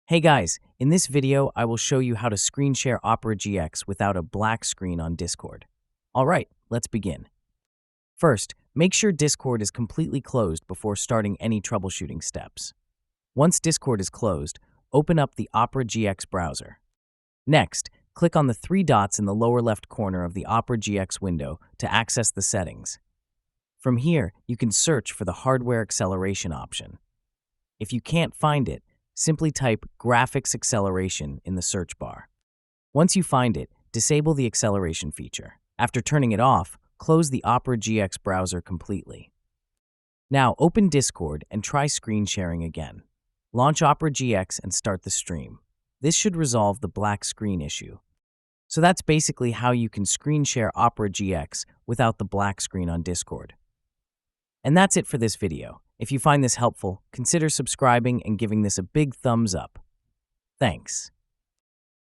Hey guys, in this video, I will show you how to screen share Opera GX without a black screen on Discord. Alright, let's begin. First, make sure Discord is completely closed before starting any troubleshooting steps. Once Discord is closed, open up the Opera GX browser. Next, click on the three dots in the lower left corner of the Opera GX window to access the settings. From here, you can search for the hardware acceleration option. If you can't find it, simply type graphics acceleration in the search bar. Once you find it, disable the acceleration feature. After turning it off, close the Opera GX browser completely. Now open Discord and try screen sharing again. Launch Opera GX and start the stream. This should resolve the black screen issue. So that's basically how you can screen share Opera GX without the black screen on Discord. And that's it for this video. If you find this helpful, consider subscribing and giving this a big thumbs up. Thanks.